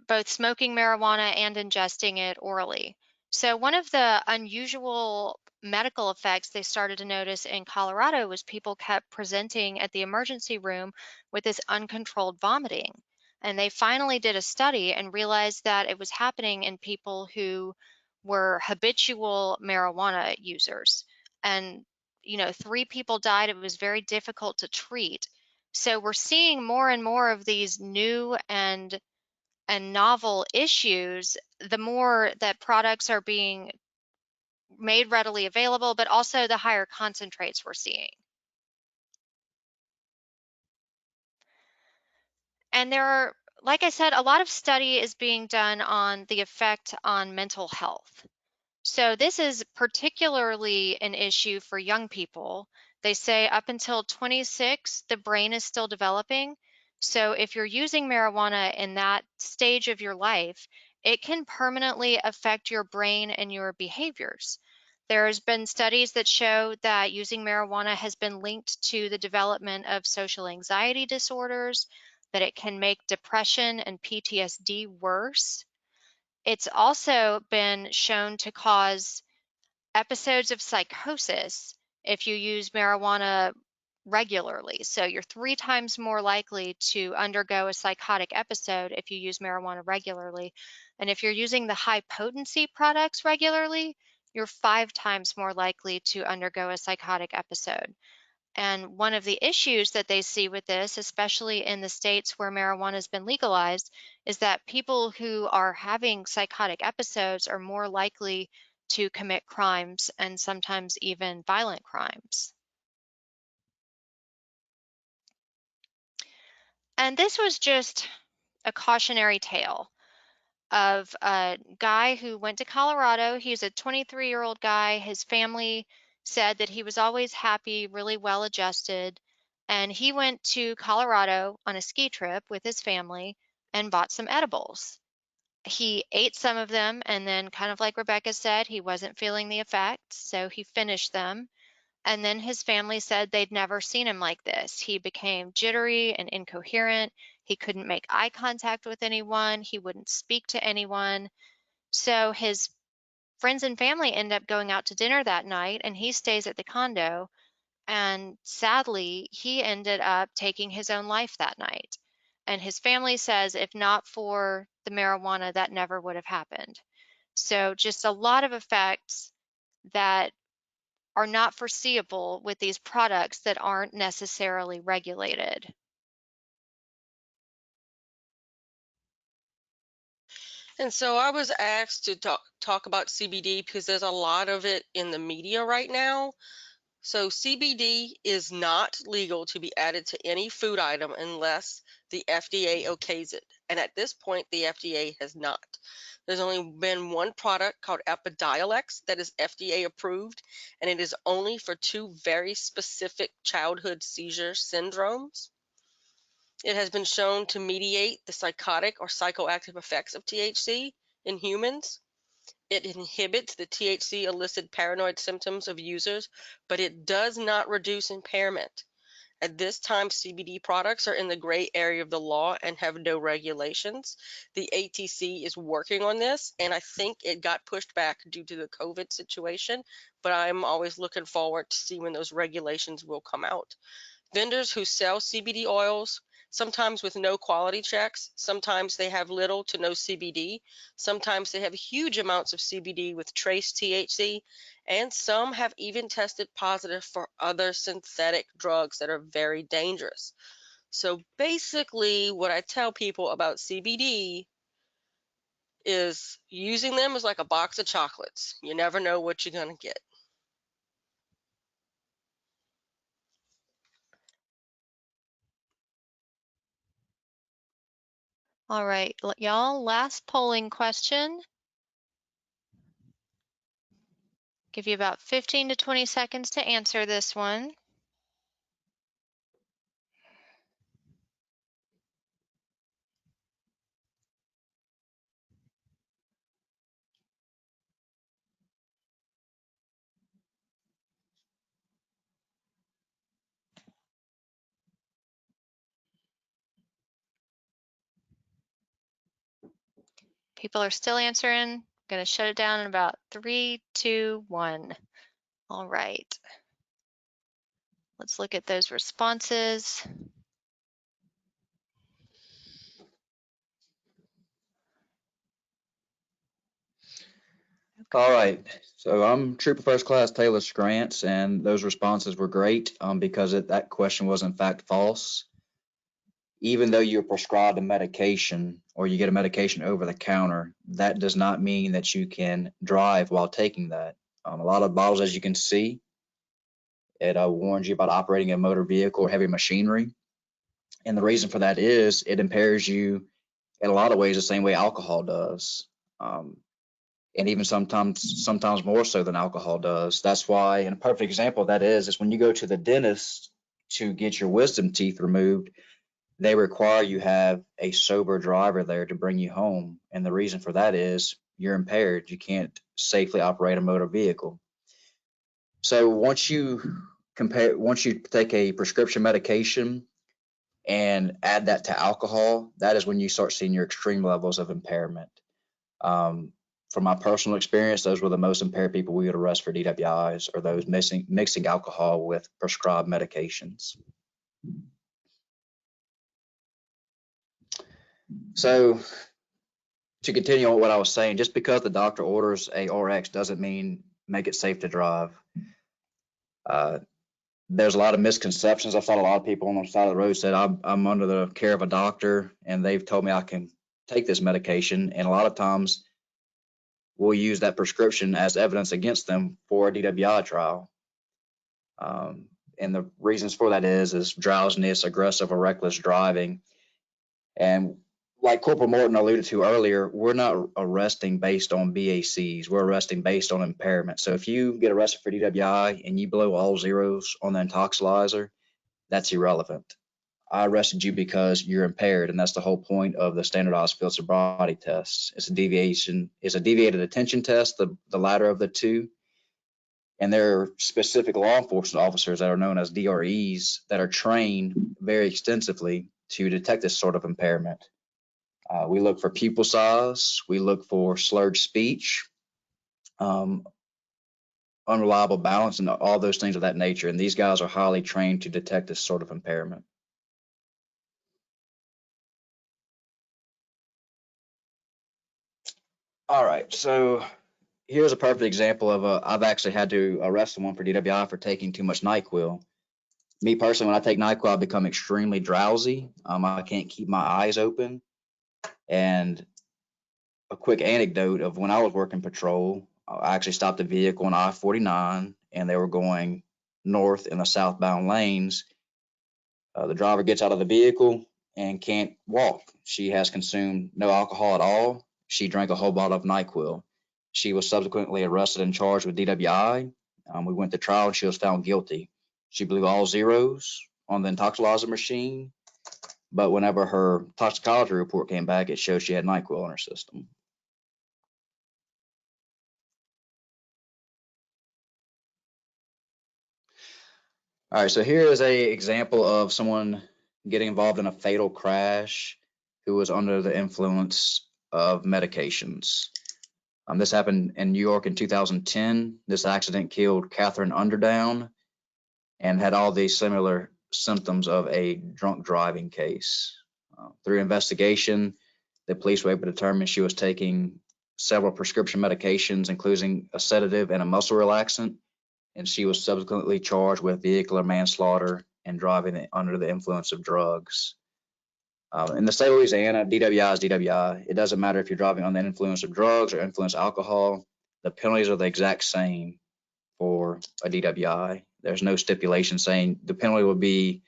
both smoking marijuana and ingesting it orally. So one of the unusual medical effects they started to notice in Colorado was people kept presenting at the emergency room with this uncontrolled vomiting. And they finally did a study and realized that it was happening in people who were habitual marijuana users. And, 3 people died. It was very difficult to treat. So we're seeing more and more of these new and novel issues, the more that products are being made readily available, but also the higher concentrates we're seeing. And there are, like I said, a lot of study is being done on the effect on mental health. So this is particularly an issue for young people. They say up until 26, the brain is still developing. So if you're using marijuana in that stage of your life, it can permanently affect your brain and your behaviors. There's been studies that show that using marijuana has been linked to the development of social anxiety disorders, that it can make depression and PTSD worse. It's also been shown to cause episodes of psychosis if you use marijuana regularly. So you're 3 times more likely to undergo a psychotic episode if you use marijuana regularly. And if you're using the high potency products regularly, you're 5 times more likely to undergo a psychotic episode. And one of the issues that they see with this, especially in the states where marijuana has been legalized, is that people who are having psychotic episodes are more likely to commit crimes and sometimes even violent crimes. And this was just a cautionary tale of a guy who went to Colorado. He's a 23-year-old guy. His family said that he was always happy, really well adjusted. And he went to Colorado on a ski trip with his family and bought some edibles. He ate some of them, and then, kind of like Rebecca said, he wasn't feeling the effects, so he finished them. And then his family said they'd never seen him like this. He became jittery and incoherent. He couldn't make eye contact with anyone. He wouldn't speak to anyone. So his friends and family end up going out to dinner that night, and he stays at the condo. And sadly, he ended up taking his own life that night. And his family says if not for the marijuana, that never would have happened. So just a lot of effects that are not foreseeable with these products that aren't necessarily regulated. And so I was asked to talk about CBD because there's a lot of it in the media right now. So CBD is not legal to be added to any food item unless the FDA okays it. And at this point, the FDA has not. There's only been one product called Epidiolex that is FDA approved, and it is only for 2 very specific childhood seizure syndromes. It has been shown to mediate the psychotic or psychoactive effects of THC in humans. It inhibits the THC elicited paranoid symptoms of users, but it does not reduce impairment. At this time, CBD products are in the gray area of the law and have no regulations. The ATC is working on this, and I think it got pushed back due to the COVID situation, but I'm always looking forward to see when those regulations will come out. Vendors who sell CBD oils, sometimes with no quality checks, sometimes they have little to no CBD, sometimes they have huge amounts of CBD with trace THC, and some have even tested positive for other synthetic drugs that are very dangerous. So basically, what I tell people about CBD is using them is like a box of chocolates. You never know what you're going to get. All right, y'all, last polling question. Give you about 15 to 20 seconds to answer this one. People are still answering. I'm going to shut it down in about 3, 2, 1. All right. Let's look at those responses. All right, so I'm Trooper First Class Taylor Scrants, and those responses were great because that question was in fact false. Even though you're prescribed a medication or you get a medication over the counter, that does not mean that you can drive while taking that. A lot of bottles, as you can see, it warns you about operating a motor vehicle or heavy machinery. And the reason for that is it impairs you in a lot of ways the same way alcohol does. And even sometimes more so than alcohol does. That's why, and a perfect example of that is when you go to the dentist to get your wisdom teeth removed, they require you have a sober driver there to bring you home. And the reason for that is you're impaired. You can't safely operate a motor vehicle. So once you take a prescription medication and add that to alcohol, that is when you start seeing your extreme levels of impairment. From my personal experience, those were the most impaired people we would arrest for DWIs, or those mixing alcohol with prescribed medications. So to continue on what I was saying, just because the doctor orders a RX doesn't mean make it safe to drive. There's a lot of misconceptions. I've thought a lot of people on the side of the road said I'm under the care of a doctor and they've told me I can take this medication, and a lot of times we'll use that prescription as evidence against them for a DWI trial. And the reasons for that is drowsiness, aggressive or reckless driving. And like Corporal Morton alluded to earlier, we're not arresting based on BACs. We're arresting based on impairment. So if you get arrested for DWI and you blow all zeros on the intoxilizer, that's irrelevant. I arrested you because you're impaired, and that's the whole point of the standardized field sobriety tests. It's a deviated attention test, the latter of the two. And there are specific law enforcement officers that are known as DREs that are trained very extensively to detect this sort of impairment. We look for pupil size, we look for slurred speech, unreliable balance, and all those things of that nature. And these guys are highly trained to detect this sort of impairment. All right, so here's a perfect example of I've actually had to arrest someone for DWI for taking too much NyQuil. Me personally, when I take NyQuil, I become extremely drowsy. I can't keep my eyes open. And a quick anecdote of when I was working patrol, I actually stopped a vehicle on I-49 and they were going north in the southbound lanes. The driver gets out of the vehicle and can't walk. She has consumed no alcohol at all. She drank a whole bottle of NyQuil. She was subsequently arrested and charged with DWI. We went to trial and she was found guilty. She blew all zeros on the intoxilizer machine, but whenever her toxicology report came back, it showed she had NyQuil in her system. All right, so here is a example of someone getting involved in a fatal crash who was under the influence of medications. This happened in New York in 2010. This accident killed Catherine Underdown and had all these similar symptoms of a drunk driving case. Through investigation, the police were able to determine she was taking several prescription medications, including a sedative and a muscle relaxant, and she was subsequently charged with vehicular manslaughter and driving under the influence of drugs. In the state of Louisiana, DWI is DWI. It doesn't matter if you're driving under the influence of drugs or influence of alcohol. The penalties are the exact same for a DWI. There's no stipulation saying the penalty will be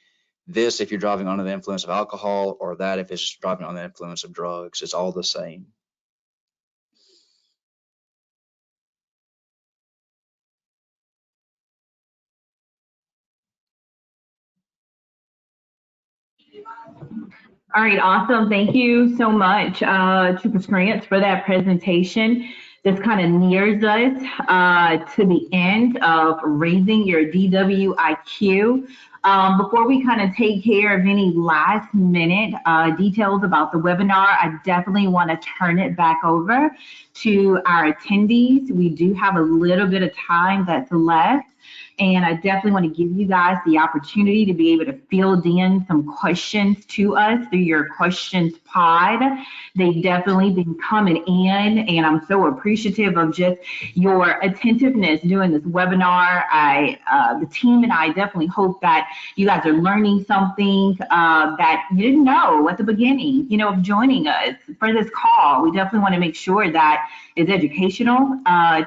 this if you're driving under the influence of alcohol or that if it's driving under the influence of drugs. It's all the same. All right, awesome. Thank you so much, Trooper Scrantz, for that presentation. This kind of nears us to the end of raising your DWIQ. Before we kind of take care of any last minute details about the webinar, I definitely want to turn it back over to our attendees. We do have a little bit of time that's left. And I definitely want to give you guys the opportunity to be able to field in some questions to us through your questions pod. They've definitely been coming in, and I'm so appreciative of just your attentiveness during this webinar. The team and I definitely hope that you guys are learning something that you didn't know at the beginning, of joining us for this call. We definitely want to make sure that it's educational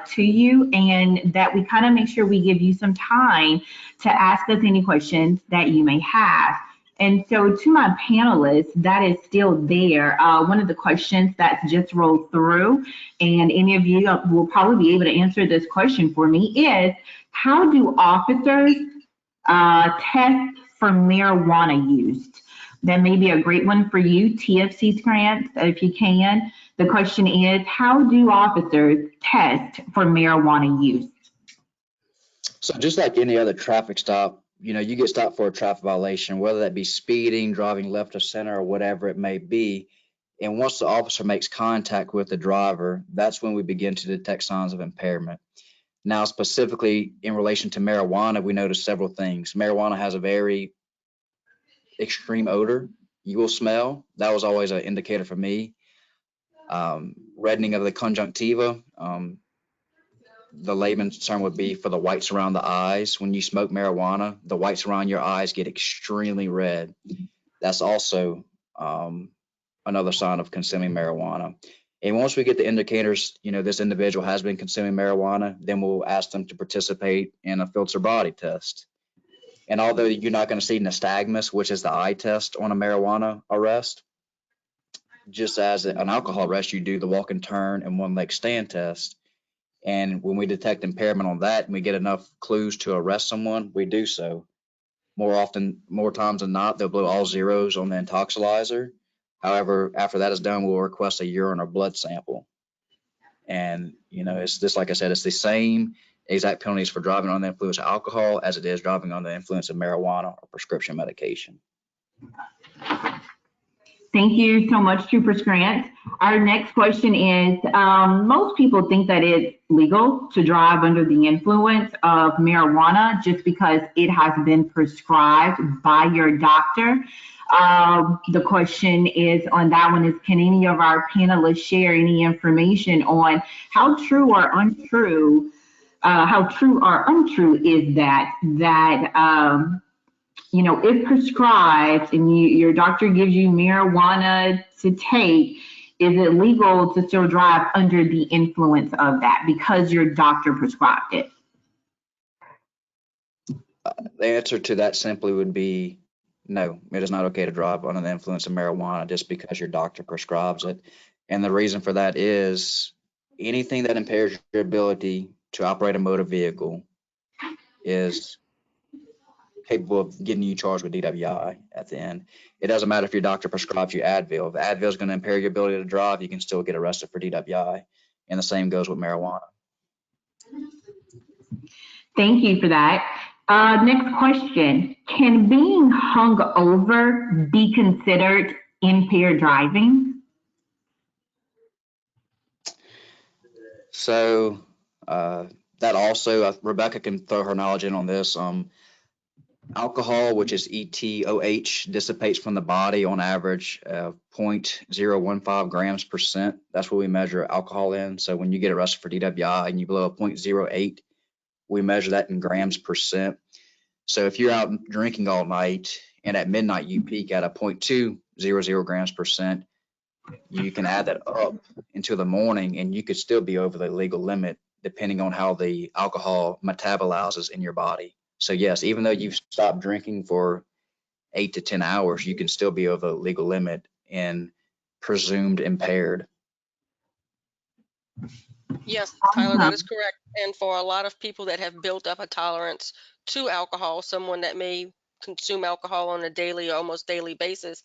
to you and that we kind of make sure we give you some time to ask us any questions that you may have. And so to my panelists, that is still there. One of the questions that's just rolled through, and any of you will probably be able to answer this question for me, is how do officers test for marijuana use? That may be a great one for you, TFC Scrantz, if you can. The question is, how do officers test for marijuana use? So just like any other traffic stop, you get stopped for a traffic violation, whether that be speeding, driving left of center, or whatever it may be. And once the officer makes contact with the driver, that's when we begin to detect signs of impairment. Now, specifically in relation to marijuana, we notice several things. Marijuana has a very extreme odor you will smell. That was always an indicator for me. Reddening of the conjunctiva. The layman's term would be for the whites around the eyes. When you smoke marijuana, the whites around your eyes get extremely red. That's also another sign of consuming marijuana. And once we get the indicators, this individual has been consuming marijuana, then we'll ask them to participate in a filter body test. And although you're not going to see nystagmus, which is the eye test on a marijuana arrest, just as an alcohol arrest, you do the walk and turn and one leg stand test. And when we detect impairment on that and we get enough clues to arrest someone, we do so. More times than not, they'll blow all zeros on the intoxilizer. However, after that is done, we'll request a urine or blood sample. And, it's just like I said, it's the same exact penalties for driving under the influence of alcohol as it is driving under the influence of marijuana or prescription medication. Thank you so much, Trooper Grant. Our next question is, most people think that it's legal to drive under the influence of marijuana just because it has been prescribed by your doctor. The question is on that one is, can any of our panelists share any information on how true or untrue is that if prescribed and your doctor gives you marijuana to take, is it legal to still drive under the influence of that because your doctor prescribed it? The answer to that simply would be no. It is not okay to drive under the influence of marijuana just because your doctor prescribes it. And the reason for that is anything that impairs your ability to operate a motor vehicle is capable of getting you charged with DWI at the end. It doesn't matter if your doctor prescribes you Advil. If Advil is going to impair your ability to drive, you can still get arrested for DWI. And the same goes with marijuana. Thank you for that. Next question. Can being hung over be considered impaired driving? So that also, Rebecca can throw her knowledge in on this. Alcohol, which is ETOH, dissipates from the body on average 0.015 grams percent. That's what we measure alcohol in. So when you get arrested for DWI and you blow a 0.08, we measure that in grams percent. So if you're out drinking all night and at midnight you peak at a 0.200 grams percent, you can add that up into the morning and you could still be over the legal limit depending on how the alcohol metabolizes in your body. So yes, even though you've stopped drinking for 8 to 10 hours, you can still be over the legal limit and presumed impaired. Yes, Tyler, that is correct. And for a lot of people that have built up a tolerance to alcohol, someone that may consume alcohol on a daily or almost daily basis,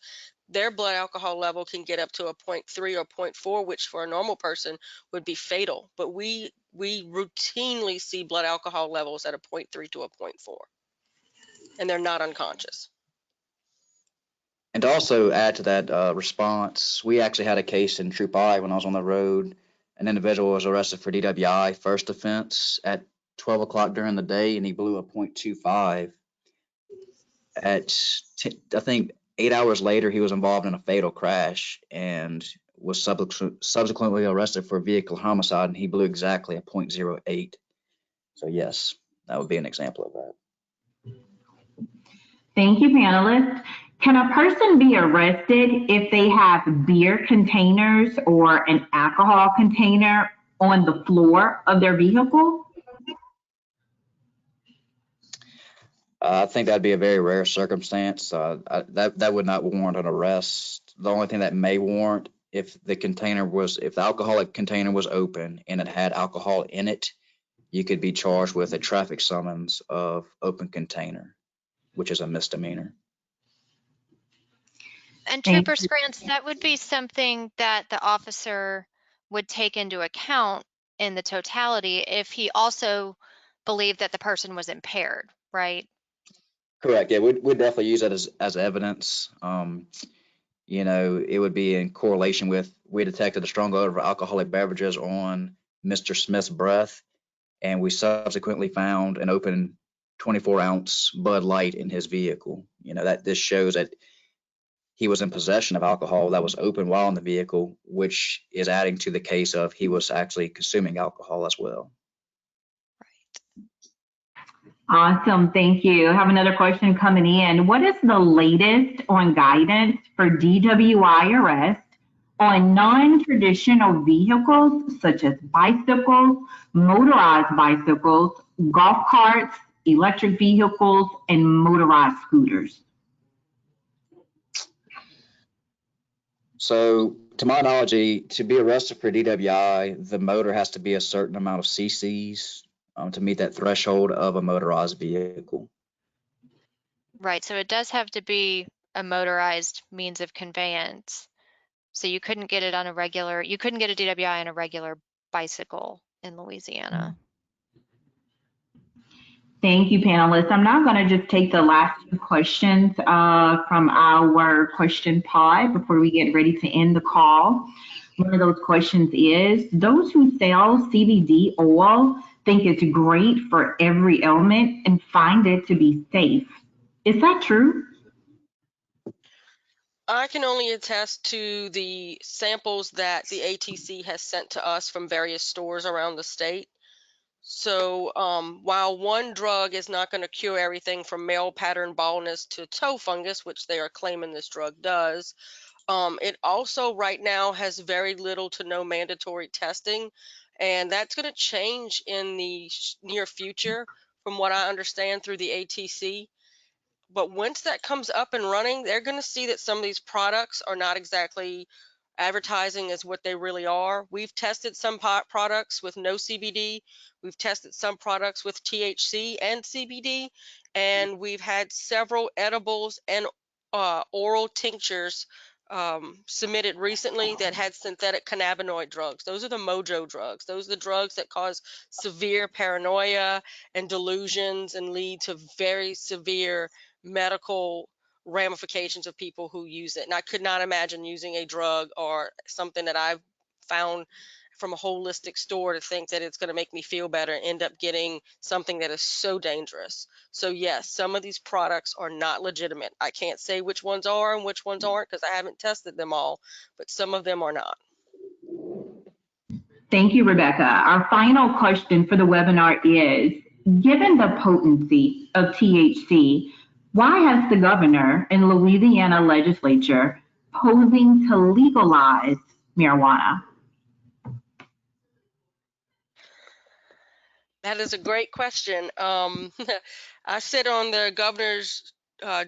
their blood alcohol level can get up to a 0.3 or 0.4, which for a normal person would be fatal. But we routinely see blood alcohol levels at a 0.3 to a 0.4, and they're not unconscious. And to also add to that response, we actually had a case in Troop I when I was on the road. An individual was arrested for DWI, first offense, at 12 o'clock during the day, and he blew a 0.25. I think 8 hours later, he was involved in a fatal crash and was subsequently arrested for vehicle homicide, and he blew exactly a 0.08. So yes, that would be an example of that. Thank you, panelists. Can a person be arrested if they have beer containers or an alcohol container on the floor of their vehicle? I think that'd be a very rare circumstance. That would not warrant an arrest. The only thing that may warrant if the alcoholic container was open and it had alcohol in it, you could be charged with a traffic summons of open container, which is a misdemeanor. And Trooper Grants, that would be something that the officer would take into account in the totality if he also believed that the person was impaired, right? Correct. Yeah, we'd definitely use that as evidence. It would be in correlation with, we detected a strong odor of alcoholic beverages on Mr. Smith's breath, and we subsequently found an open 24-ounce Bud Light in his vehicle. This shows that he was in possession of alcohol that was open while in the vehicle, which is adding to the case of he was actually consuming alcohol as well. Awesome, thank you. I have another question coming in. What is the latest on guidance for DWI arrest on non-traditional vehicles such as bicycles, motorized bicycles, golf carts, electric vehicles, and motorized scooters? So, to my knowledge, to be arrested for DWI, the motor has to be a certain amount of cc's to meet that threshold of a motorized vehicle. Right, so it does have to be a motorized means of conveyance. So you couldn't get it on you couldn't get a DWI on a regular bicycle in Louisiana. Thank you, panelists. I'm now going to just take the last two questions from our question pod before we get ready to end the call. One of those questions is, those who sell CBD oil think it's great for every ailment and find it to be safe. Is that true? I can only attest to the samples that the ATC has sent to us from various stores around the state. So while one drug is not going to cure everything from male pattern baldness to toe fungus, which they are claiming this drug does, it also right now has very little to no mandatory testing, and that's going to change in the near future, from what I understand through the ATC. But once that comes up and running, they're going to see that some of these products are not exactly advertising as what they really are. We've tested some products with no CBD. We've tested some products with THC and CBD, and we've had several edibles and oral tinctures submitted recently that had synthetic cannabinoid drugs. Those are the mojo drugs. Those are the drugs that cause severe paranoia and delusions and lead to very severe medical ramifications of people who use it. And I could not imagine using a drug or something that I've found from a holistic store to think that it's going to make me feel better and end up getting something that is so dangerous. So yes, some of these products are not legitimate. I can't say which ones are and which ones aren't because I haven't tested them all, but some of them are not. Thank you, Rebecca. Our final question for the webinar is, given the potency of THC, why has the governor in Louisiana legislature posing to legalize marijuana? That is a great question. I sit on the governor's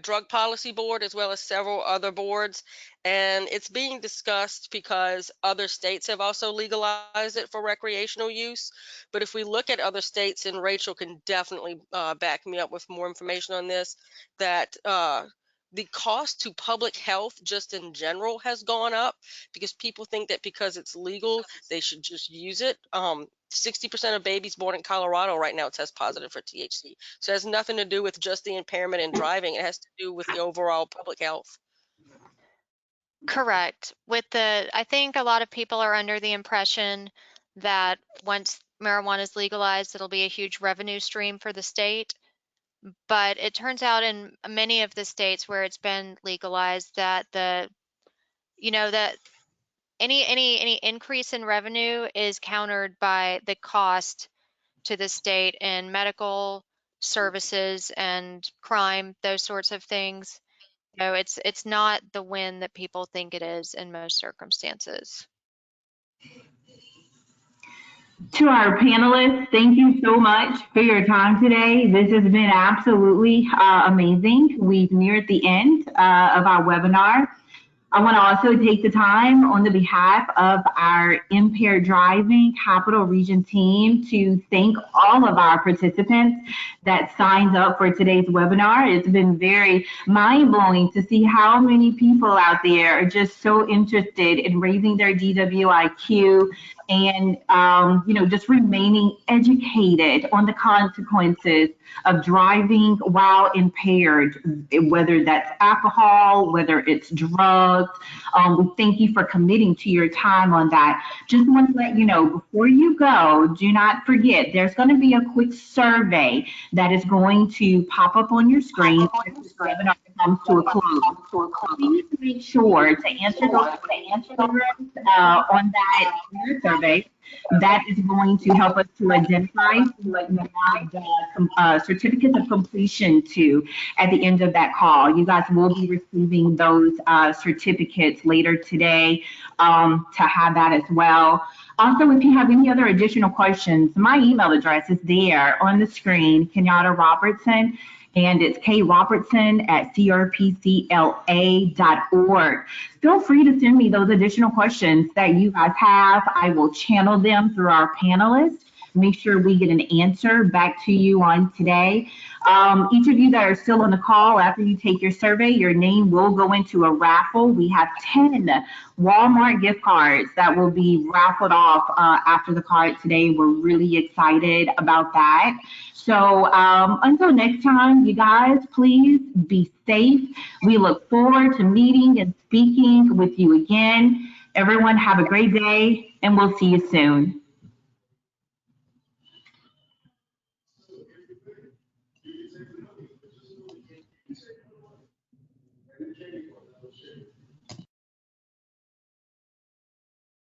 drug policy board as well as several other boards, and it's being discussed because other states have also legalized it for recreational use. But if we look at other states, and Rachel can definitely back me up with more information on this, that the cost to public health just in general has gone up because people think that because it's legal, they should just use it. 60% of babies born in Colorado right now test positive for THC. So it has nothing to do with just the impairment in driving. It has to do with the overall public health. Correct. I think a lot of people are under the impression that once marijuana is legalized, it'll be a huge revenue stream for the state. But it turns out in many of the states where it's been legalized that that any increase in revenue is countered by the cost to the state in medical services and crime, those sorts of things. So it's not the win that people think it is in most circumstances. To our panelists, thank you so much for your time today. This has been absolutely amazing. We've neared the end of our webinar. I want to also take the time on the behalf of our Impaired Driving Capital Region team to thank all of our participants that signed up for today's webinar. It's been very mind-blowing to see how many people out there are just so interested in raising their DWIQ and just remaining educated on the consequences of driving while impaired, whether that's alcohol, whether it's drugs. We thank you for committing to your time on that. Just want to let you know, before you go, do not forget, there's going to be a quick survey that is going to pop up on your screen as this webinar comes to a close. Please make sure to answer those questions on that survey. That is going to help us to identify what you have the certificates of completion to at the end of that call. You guys will be receiving those certificates later today to have that as well. Also, if you have any other additional questions, my email address is there on the screen, Kenyatta Robertson, and it's krobertson@crpcla.org. Feel free to send me those additional questions that you guys have. I will channel them through our panelists make sure we get an answer back to you on today. Each of you that are still on the call, after you take your survey, your name will go into a raffle. We have 10 Walmart gift cards that will be raffled off after the card today. We're really excited about that. So until next time, you guys, please be safe. We look forward to meeting and speaking with you again. Everyone have a great day, and we'll see you soon.